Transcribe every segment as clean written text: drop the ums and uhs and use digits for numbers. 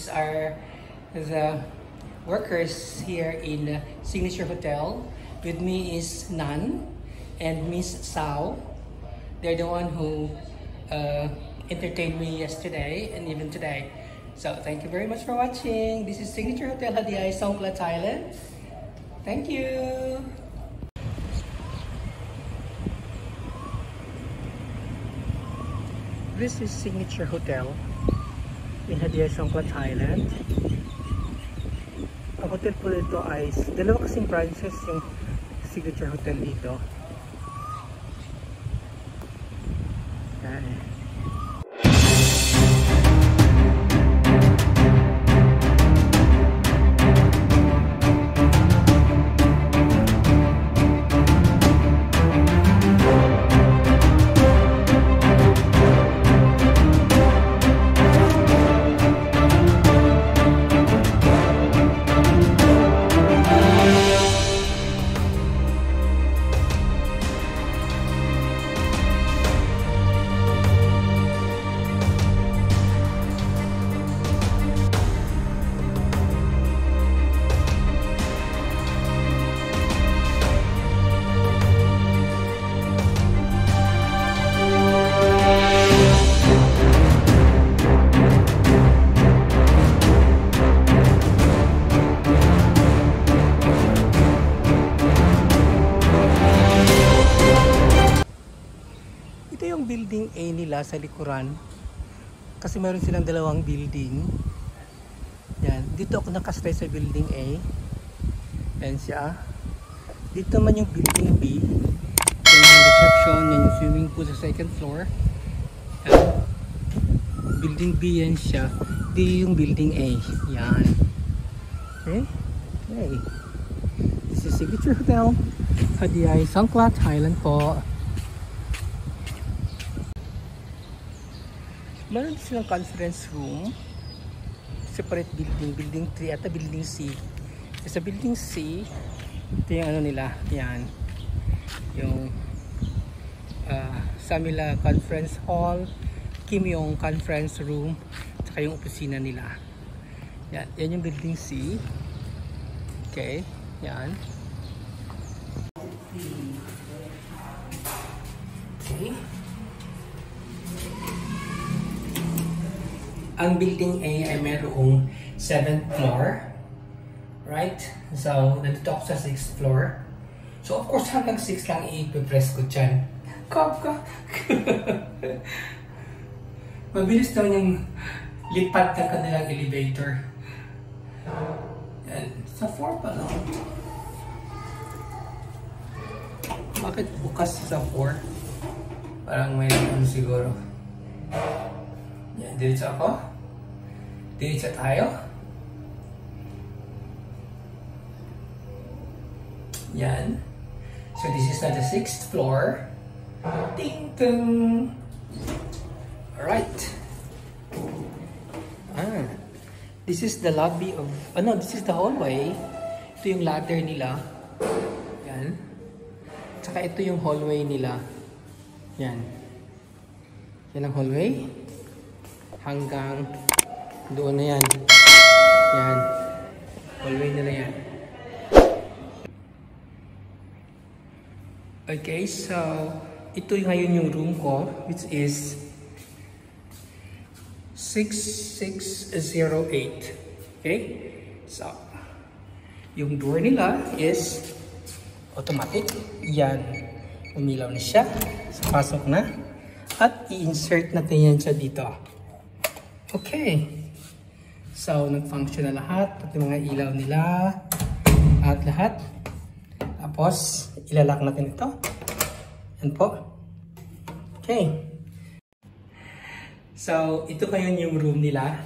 These are the workers here in Signature Hotel. With me is Nan and Miss Sao. They're the one who entertained me yesterday and even today. So thank you very much for watching. This is Signature Hotel Hadiay, Songkhla, Thailand. Thank you. This is Signature Hotel in Hadiay, Songkhla, Thailand. Ang hotel po dito ay dalawa kasing branches yung Signature Hotel dito. Yan. Ito yung building A nila sa likuran. Kasi meron silang dalawang building. Yan. Dito ako nakastay sa building A. Yan siya. Dito naman yung building B. Yan yung reception. Yan yung swimming pool sa second floor. Yan. Building B yan siya. Dito yung building A. Yan. Okay? Okay. This is Signature Hotel Hadiay, Songkhla, Thailand po. Meron silang conference room, separate building, building 3 at building C. Sa building C, ito yung ano nila, yan, yung Samila Conference Hall, Kim Yong Conference Room, saka yung opisina nila. Yan, yan yung building C. Okay, yan. Okay. Ang building A ay mayroong 7th floor. Right? So, nandito ako sa 6th floor. So, of course, hanggang 6 lang i-press ko dyan. Kop. Mabilis naman yung lipat ng kanilang elevator. Yan. Sa 4 pa lang. Bakit bukas sa 4? Parang may ano siguro. Yan. Diretso ako. Diretso tayo. Yan. So this is na the 6th floor. Ting tong. Alright. This is the lobby of, this is the hallway. Ito yung ladder nila. Yan. Tsaka ito yung hallway nila. Yan. Yan ang hallway. Hanggang doon na yan. Yan. Hallway nila yan. Okay, so ito ngayon yung room ko, which is 6608. Okay? So, yung door nila is automatic. Yan. Umilaw na siya. So, pasok na. At i-insert natin yan siya dito. Okay. So, nag-function na lahat. Pati mga ilaw nila. At lahat. Tapos, ilalak natin ito. Yan po. Okay. So, ito ngayon yung room nila.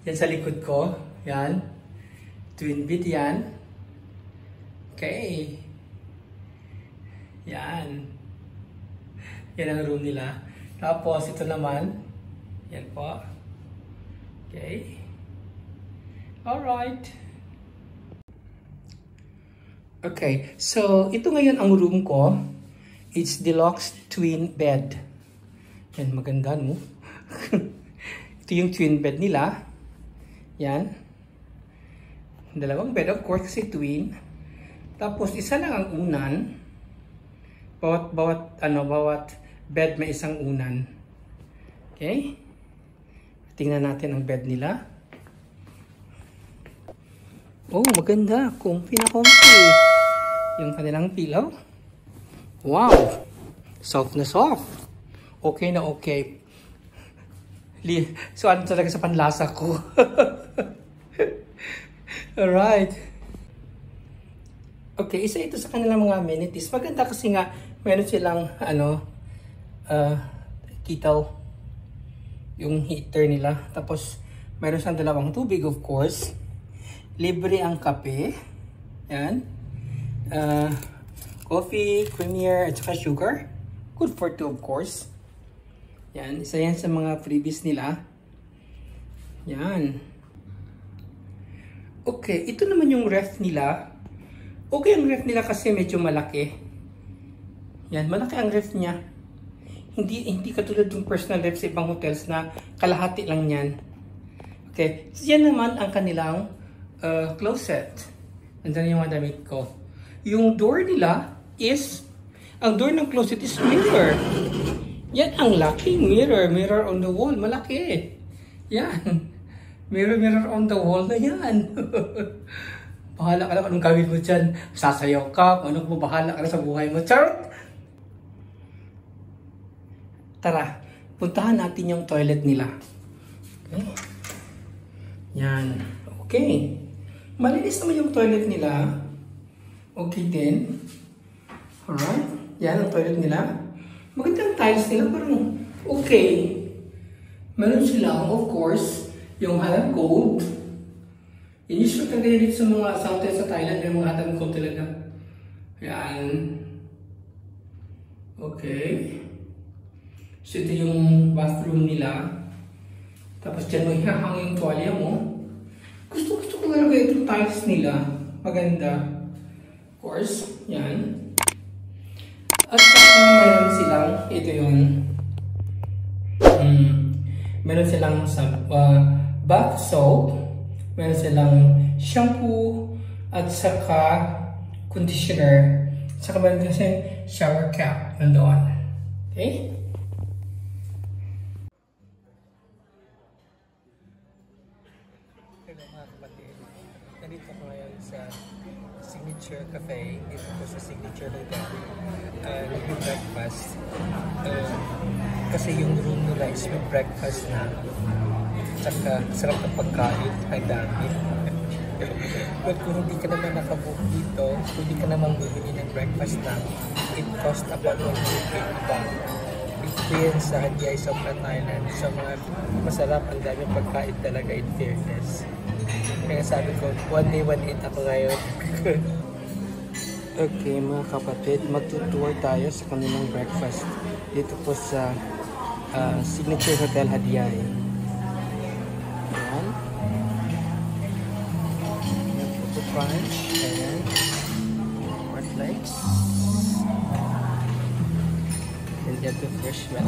Yan sa likod ko. Yan. Twin bed yan. Okay. Yan. Yan ang room nila. Tapos, ito naman. Yan po. Okay. Alright. Okay. So, ito ngayon ang room ko. It's deluxe twin bed. Yan, maganda, no? Ito yung twin bed nila. Yan. Dalawang bed, of course, kasi twin. Tapos, isa lang ang unan. Bawat bed may isang unan. Okay? Tingnan natin ang bed nila. Oh, maganda. Comfy na comfy. Yung kanilang pillow. Wow! Soft na soft. Okay na okay. So, ano talaga sa panlasa ko? Alright. Okay, isa ito sa kanilang mga amenities. Maganda kasi nga, meron silang, kitaw. Yung heater nila. Tapos, meron siyang dalawang tubig, of course. Libre ang kape. Yan. Coffee, creamier, at saka sugar. Good for two, of course. Yan. Isa yan sa mga freebies nila. Yan. Okay. Ito naman yung ref nila. Okay ang ref nila kasi medyo malaki. Yan. Malaki ang ref niya. Hindi katulad yung personal ref sa ibang hotels na kalahati lang yan. Okay. So, yan naman ang kanilang closet. Nandiyan yung mga damit ko. Yung door nila is, ang door ng closet is mirror. Yan ang laking mirror. Mirror on the wall. Malaki. Yan. Mirror on the wall na yan. Bahala ka lang anong gawin mo dyan. Sasayaw ka. Anong mo, bahala ka na sa buhay mo. Charot! Tara, puntahan natin yung toilet nila. Okay. Yan. Okay. Malinis naman yung toilet nila. Okay din. Alright. Yan ang toilet nila. Magandang tiles nila, parang okay. Meron silang, of course, yung hot and cold. Usually kang ganyan dito sa mga hotels sa Thailand, yung mga hot and cold talaga. Yan. Okay. So ito yung bathroom nila. Tapos dyan mo ihahang yung tuwalya mo. Gusto ko talaga itong tiles nila. Maganda. Of course, yan. At saka mayroon silang, ito yun. Meron silang bath soap. Meron silang shampoo. At saka conditioner. At saka meron silang shower cap nandoon. Okay? Nandito ko ngayon sa Signature Cafe. Dito ko sa Signature Hotel. Nag-breakfast. Kasi yung room nila is may breakfast na. Tsaka sarap ng pagkain. Ang dami. But kung hindi ka naman nakabook dito, kung hindi ka naman bumili ng breakfast na, it cost about 150 baht. Experience sa Hat Yai Sopra Thailand. Sa mga masarap, ang daming pagkain talaga in fairness. Kaya sabi ko, one day, 1-8 ako ngayon. Okay mga kapatid, magtutour tayo sa kanilang breakfast dito po sa Signature Hotel Hat Yai. Ayan. Ito crunch. Ayan. More flakes. And get the fresh milk.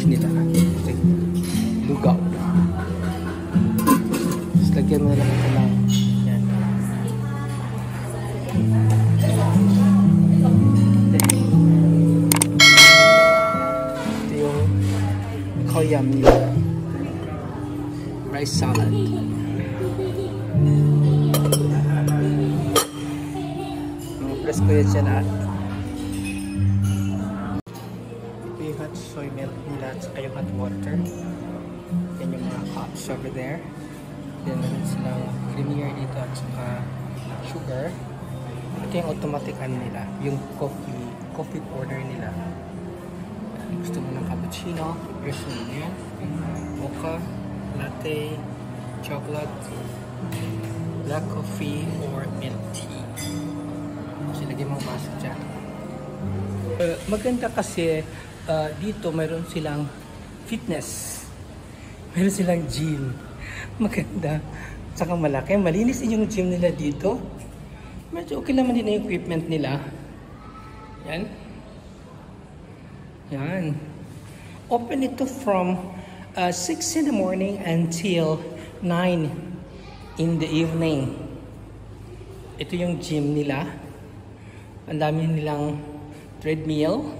Nila lugaw. Tapos lagyan mo na lang ito lang. Yan. Ito yung koyam nila. Rice salad. Mga presko yan siya lahat. Hot soy milk nila at saka yung hot water. Yan yung mga cups over there. Then meron silang creamier dito at saka sugar. Ito yung automatic nila. Yung coffee order nila. Gusto mo ng cappuccino, press mo yan. Mocha, latte, chocolate, black coffee, or milk tea. So lagyan mo baso dyan. Maganda kasi dito mayroon silang fitness. Mayroon silang gym. Maganda. Saka malaki. Malinis din yung gym nila dito. Medyo okay naman din yung equipment nila. Yan. Yan. Open ito from 6 in the morning until 9 in the evening. Ito yung gym nila. Ang dami nilang treadmill.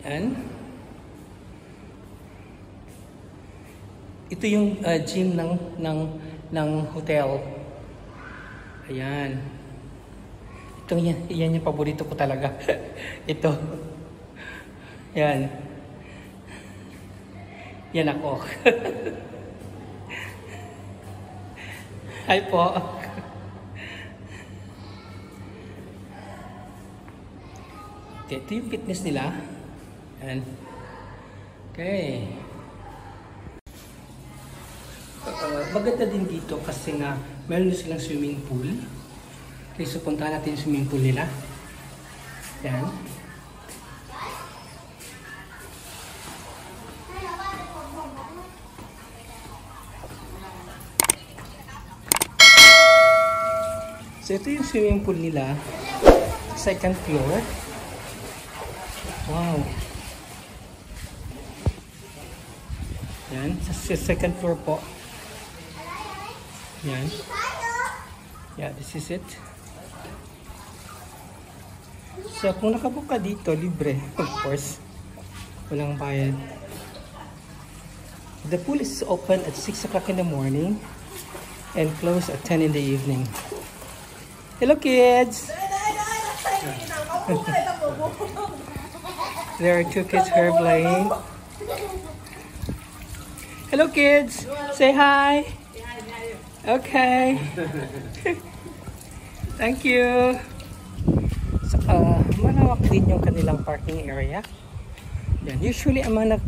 Yan. Ito yung gym ng hotel. Ayan. Ito yan yung paborito ko talaga. Ito. Yan. Yan ako. Hi po. Ito yung fitness nila. Yan. Okay. Maganda din dito kasi nga meron din silang swimming pool. Okay, so puntahan natin yung swimming pool nila. Yan. So ito yung swimming pool nila. Second floor. Wow. Yan. Sa second floor po. Yan. Yeah, this is it. So kung nakabook ka dito, libre. Of course. Walang bayad. The pool is open at 6 o'clock in the morning and closed at 10 in the evening. Hello kids! There are 2 kids here playing. Hello kids! Say hi! Okay. Thank you. Saka malawak din yung kanilang parking area. Yan. Usually ang mga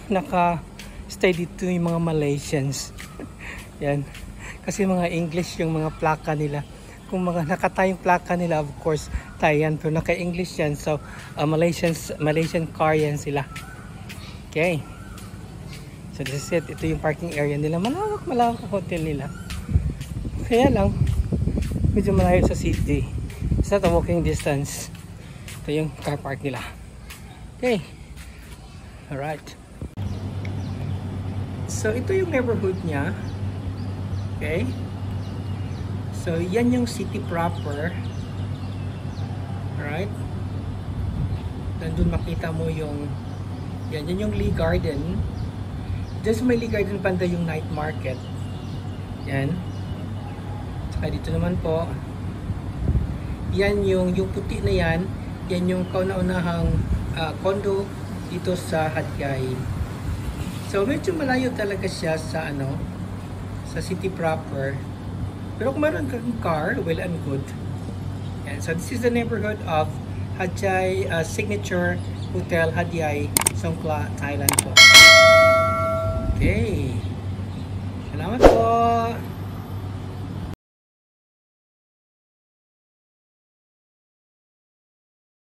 naka-stay dito yung mga Malaysians. Yan. Kasi mga English yung mga plaka nila. Kung mga nakatayong plaka nila, of course, Thailand. Pero naka-English yan. So, Malaysian car yan sila. Okay. So, this is it. Ito yung parking area nila. Malawak ang hotel nila. Kaya lang, medyo malayo sa city. It's not a walking distance. Ito yung car park nila. Okay. Alright. So, ito yung neighborhood niya. Okay. So, yan yung city proper. Alright. Nandun makita mo yung yan yung Lee Garden. Diyan sa may Lee Garden banda yung night market. Yan. Saka dito naman po. Yan yung puti na yan. Yan yung kauna-unahang condo dito sa Hatyay. So medyo malayo talaga siya sa sa city proper. Pero kung meron kang car, well and good. Yan. So this is the neighborhood of Hatyay Signature Hotel Hatyay, Songkhla, Thailand po. Okay. Salamat po.